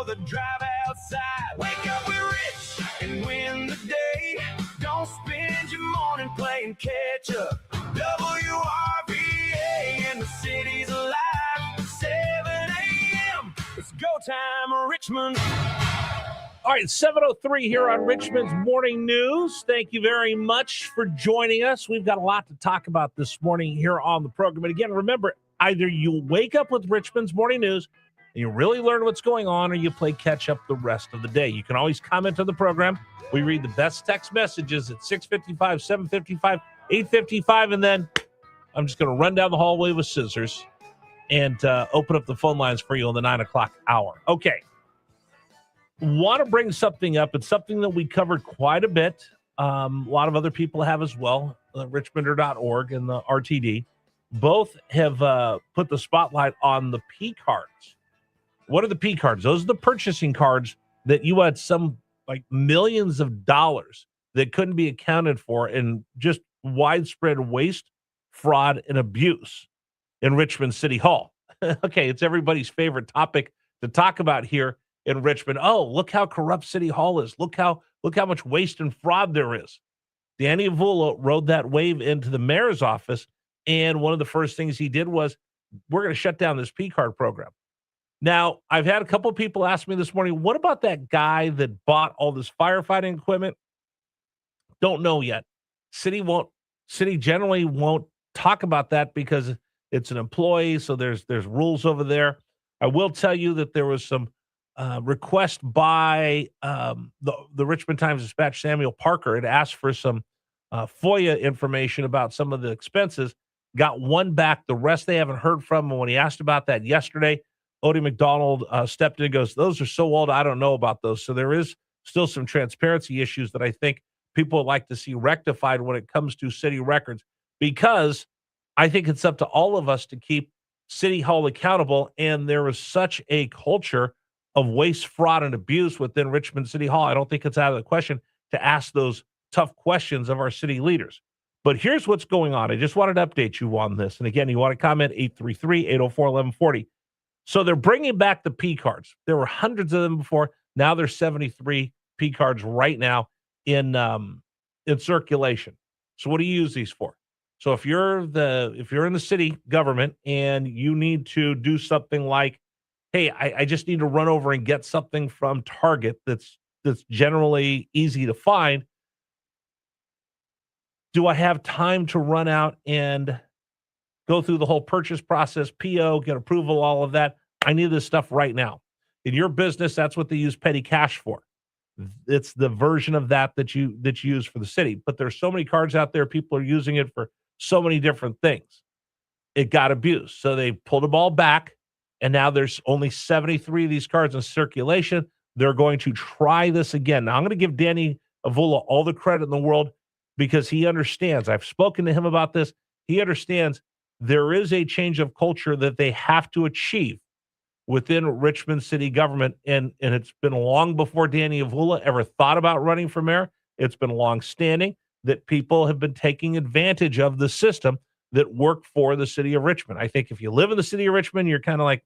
the drive outside. Wake up, we're rich and win the day. Don't spend your morning playing catch up. WRVA and the city's alive. 7 a.m. It's go time, Richmond. All right, 7:03 here on Richmond's Morning News. Thank you very much for joining us. We've got a lot to talk about this morning here on the program. And again, remember, either you wake up with Richmond's Morning News and you really learn what's going on, or you play catch up the rest of the day. You can always comment on the program. We read the best text messages at 6:55, 7:55, 8:55, and then I'm just going to run down the hallway with scissors and open up the phone lines for you on the 9 o'clock hour. Okay. Want to bring something up. It's something that we covered quite a bit. A lot of other people have as well. Richmonder.org and the RTD both have put the spotlight on the P cards. What are the P cards? Those are the purchasing cards that you had some like millions of dollars that couldn't be accounted for in just widespread waste, fraud, and abuse in Richmond City Hall. Okay, it's everybody's favorite topic to talk about here in Richmond. Oh, look how corrupt City Hall is. Look how much waste and fraud there is. Danny Avula rode that wave into the mayor's office, and one of the first things he did was, we're going to shut down this P card program. Now, I've had a couple of people ask me this morning, what about that guy that bought all this firefighting equipment? Don't know yet. City generally won't talk about that because it's an employee, so there's rules over there. I will tell you that there was some request by the Richmond Times-Dispatch, Samuel Parker, had asked for some FOIA information about some of the expenses, got one back. The rest they haven't heard from. And when he asked about that yesterday, Odie McDonald stepped in and goes, those are so old, I don't know about those. So there is still some transparency issues that I think people would like to see rectified when it comes to city records, because I think it's up to all of us to keep City Hall accountable. And there is such a culture of waste, fraud, and abuse within Richmond City Hall. I don't think it's out of the question to ask those tough questions of our city leaders. But here's what's going on. I just wanted to update you on this. And again, you want to comment, 833-804-1140. So they're bringing back the P cards. There were hundreds of them before. Now there's 73 P cards right now in circulation. So what do you use these for? So if you're in the city government and you need to do something like, hey, I just need to run over and get something from Target that's generally easy to find. Do I have time to run out and go through the whole purchase process, PO, get approval, all of that? I need this stuff right now. In your business, that's what they use petty cash for. It's the version of that you use for the city. But there's so many cards out there, people are using it for so many different things. It got abused. So they pulled them all back. And now there's only 73 of these cards in circulation. They're going to try this again. Now, I'm going to give Danny Avula all the credit in the world because he understands. I've spoken to him about this. He understands there is a change of culture that they have to achieve within Richmond city government. And it's been long before Danny Avula ever thought about running for mayor. It's been long standing that people have been taking advantage of the system that work for the city of Richmond. I think if you live in the city of Richmond, you're kind of like,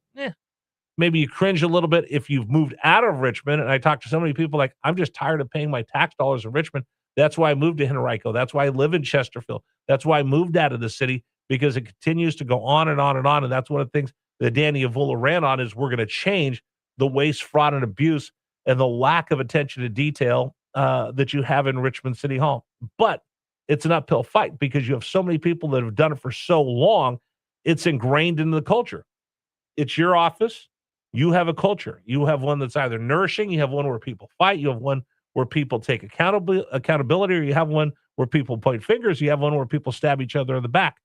maybe you cringe a little bit. If you've moved out of Richmond, and I talk to so many people like, I'm just tired of paying my tax dollars in Richmond. That's why I moved to Henrico. That's why I live in Chesterfield. That's why I moved out of the city, because it continues to go on and on and on. And that's one of the things that Danny Avula ran on is we're going to change the waste, fraud, and abuse and the lack of attention to detail that you have in Richmond City Hall. But it's an uphill fight because you have so many people that have done it for so long, it's ingrained into the culture. It's your office. You have a culture. You have one that's either nourishing, you have one where people fight, you have one where people take accountability, or you have one where people point fingers, you have one where people stab each other in the back.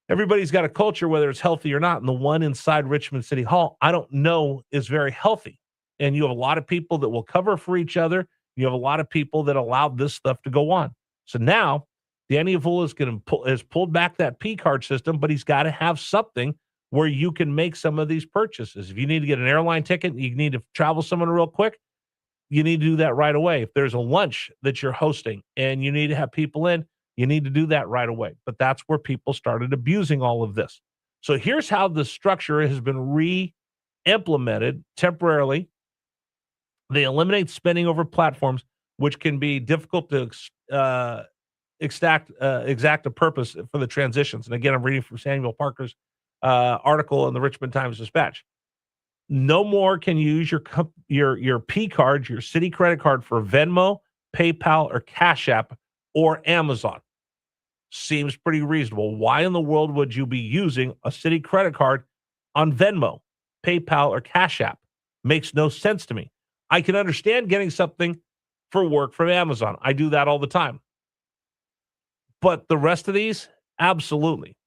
Everybody's got a culture, whether it's healthy or not, and the one inside Richmond City Hall, I don't know, is very healthy. And you have a lot of people that will cover for each other. You have a lot of people that allowed this stuff to go on. So now, Danny Avula has pulled back that P card system, but he's got to have something where you can make some of these purchases. If you need to get an airline ticket, you need to travel somewhere real quick, you need to do that right away. If there's a lunch that you're hosting and you need to have people in, you need to do that right away. But that's where people started abusing all of this. So here's how the structure has been re-implemented temporarily They eliminate spending over platforms, which can be difficult to exact a purpose for the transitions. And again, I'm reading from Samuel Parker's article in the Richmond Times-Dispatch. No more can you use your P card, your city credit card for Venmo, PayPal, or Cash App or Amazon. Seems pretty reasonable. Why in the world would you be using a city credit card on Venmo, PayPal, or Cash App? Makes no sense to me. I can understand getting something for work from Amazon. I do that all the time. But the rest of these, absolutely.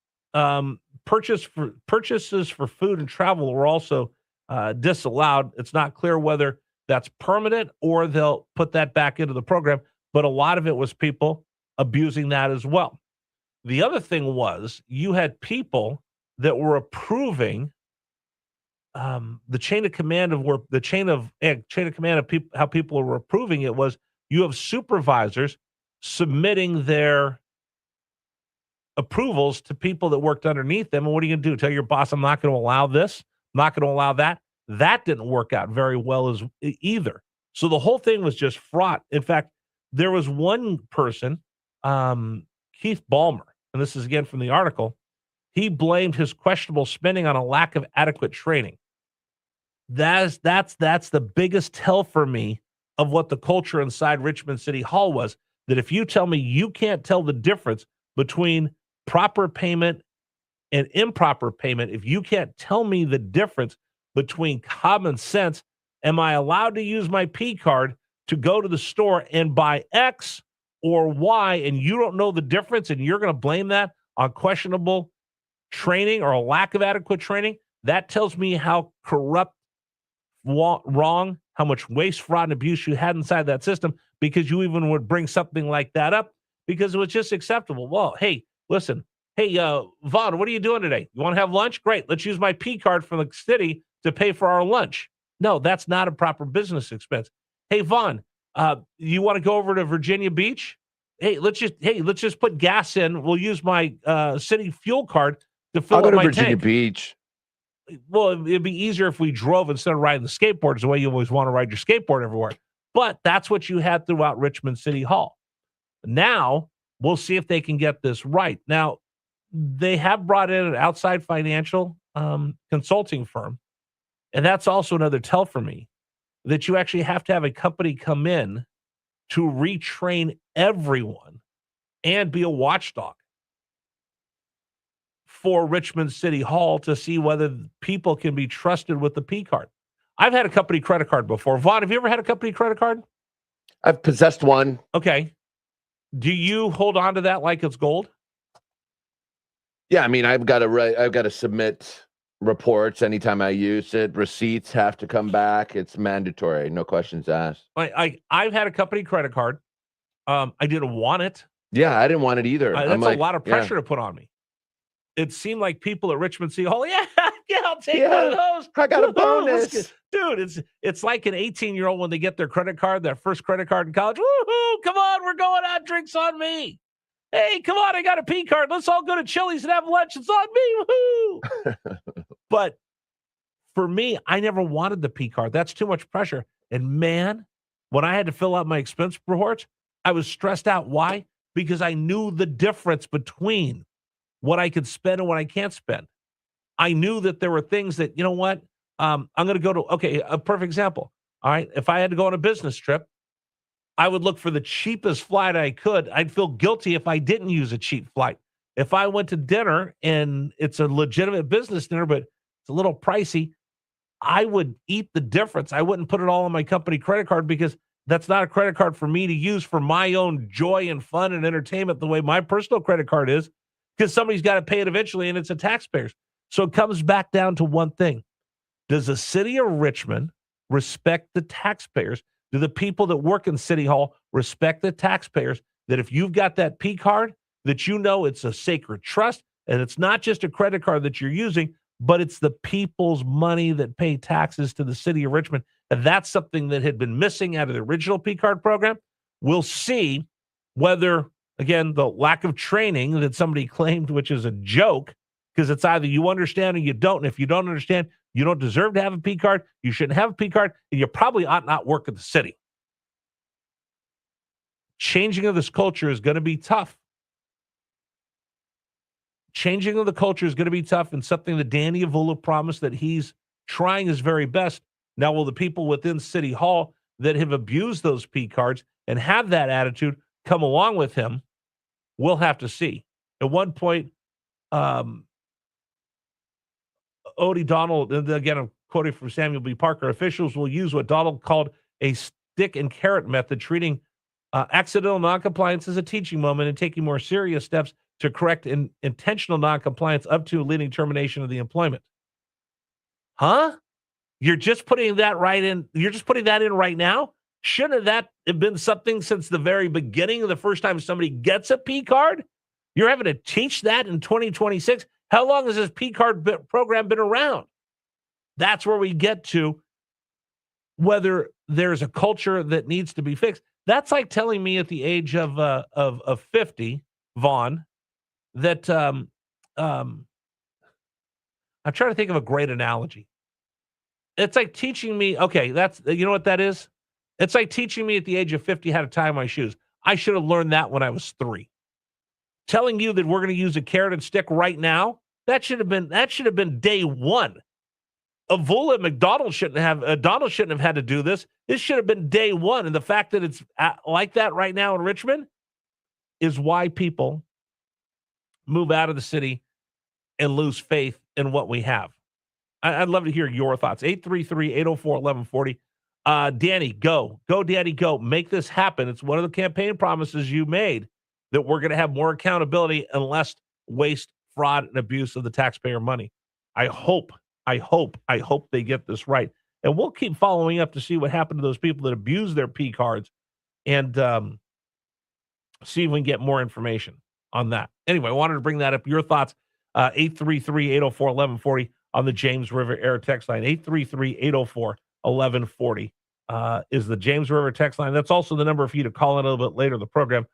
Purchases for food and travel were also disallowed. It's not clear whether that's permanent or they'll put that back into the program, but a lot of it was people abusing that as well. The other thing was you had people that were approving the chain of command of people, how people were approving it was you have supervisors submitting their approvals to people that worked underneath them. And what are you going to do? Tell your boss, I'm not going to allow this. I'm not going to allow that. That didn't work out very well as either. So the whole thing was just fraught. In fact, there was one person, Keith Ballmer, and this is again from the article. He blamed his questionable spending on a lack of adequate training. That's the biggest tell for me of what the culture inside Richmond City Hall was. That if you tell me you can't tell the difference between proper payment and improper payment, if you can't tell me the difference between common sense, am I allowed to use my P card to go to the store and buy X or Y, and you don't know the difference and you're going to blame that on questionable training or a lack of adequate training? That tells me how corrupt, wrong, how much waste, fraud, and abuse you had inside that system, because you even would bring something like that up because it was just acceptable. Well, hey, listen, hey, Vaughn, what are you doing today? You want to have lunch? Great. Let's use my P card from the city to pay for our lunch. No, that's not a proper business expense. Hey, Vaughn, you want to go over to Virginia Beach? Hey, let's just put gas in. We'll use my city fuel card to fill up my tank. I'll go to Virginia Beach. Well, it'd be easier if we drove instead of riding the skateboards, the way you always want to ride your skateboard everywhere. But that's what you had throughout Richmond City Hall. Now, we'll see if they can get this right. Now, they have brought in an outside financial consulting firm, and that's also another tell for me that you actually have to have a company come in to retrain everyone and be a watchdog for Richmond City Hall to see whether people can be trusted with the P card. I've had a company credit card before. Vaughn, have you ever had a company credit card? I've possessed one. Okay. Do you hold on to that like it's gold? Yeah, I mean, I've got to submit reports anytime I use it. Receipts have to come back. It's mandatory. No questions asked. I've had a company credit card. I didn't want it. Yeah, I didn't want it either. That's a lot of pressure to put on me. It seemed like people at Richmond City Hall, I'll take one of those. I got a bonus. Dude, it's like an 18-year-old when they get their credit card, their first credit card in college. Woohoo, come on, we're going out. Drinks on me. Hey, come on, I got a P card. Let's all go to Chili's and have lunch. It's on me. Woohoo. But for me, I never wanted the P card. That's too much pressure. And man, when I had to fill out my expense reports, I was stressed out. Why? Because I knew the difference between what I could spend and what I can't spend. I knew that there were things that, you know what, I'm going to go to, a perfect example. All right. If I had to go on a business trip, I would look for the cheapest flight I could. I'd feel guilty if I didn't use a cheap flight. If I went to dinner and it's a legitimate business dinner, but it's a little pricey, I would eat the difference. I wouldn't put it all on my company credit card because that's not a credit card for me to use for my own joy and fun and entertainment the way my personal credit card is, because somebody's got to pay it eventually and it's a taxpayer's. So it comes back down to one thing. Does the city of Richmond respect the taxpayers? Do the people that work in City Hall respect the taxpayers? That if you've got that P card, that you know it's a sacred trust and it's not just a credit card that you're using, but it's the people's money that pay taxes to the city of Richmond. And that's something that had been missing out of the original P card program. We'll see whether, again, the lack of training that somebody claimed, which is a joke, because it's either you understand or you don't. And if you don't understand, You don't deserve to have a P card. You shouldn't have a P card, and you probably ought not work at the city. Changing of this culture is going to be tough. Changing of the culture is going to be tough, and something that Danny Avula promised that he's trying his very best. Now, will the people within City Hall that have abused those P cards and have that attitude come along with him? We'll have to see. At one point, Odie Donald, and again, I'm quoting from Samuel B. Parker, officials will use what Donald called a stick and carrot method, treating accidental noncompliance as a teaching moment and taking more serious steps to correct intentional noncompliance up to leading termination of the employment. Huh? You're just putting that right in. You're just putting that in right now? Shouldn't that have been something since the very beginning of the first time somebody gets a P card? You're having to teach that in 2026? How long has this P card program been around? That's where we get to whether there's a culture that needs to be fixed. That's like telling me at the age of 50, Vaughn, that I'm trying to think of a great analogy. It's like teaching me, okay, that's, you know what that is? It's like teaching me at the age of 50 how to tie my shoes. I should have learned that when I was 3. Telling you that we're going to use a carrot and stick right now, that should have been day one. Avula and McDonald Donald shouldn't have had to do this. This should have been day one. And the fact that it's like that right now in Richmond is why people move out of the city and lose faith in what we have. I'd love to hear your thoughts. 833-804-1140. Danny, go. Go, Danny, go. Make this happen. It's one of the campaign promises you made that we're going to have more accountability and less waste, fraud, and abuse of the taxpayer money. I hope they get this right. And we'll keep following up to see what happened to those people that abuse their P cards and see if we can get more information on that. Anyway, I wanted to bring that up. Your thoughts, 833-804-1140 on the James River Air text line. 833-804-1140 is the James River text line. That's also the number for you to call in a little bit later in the program.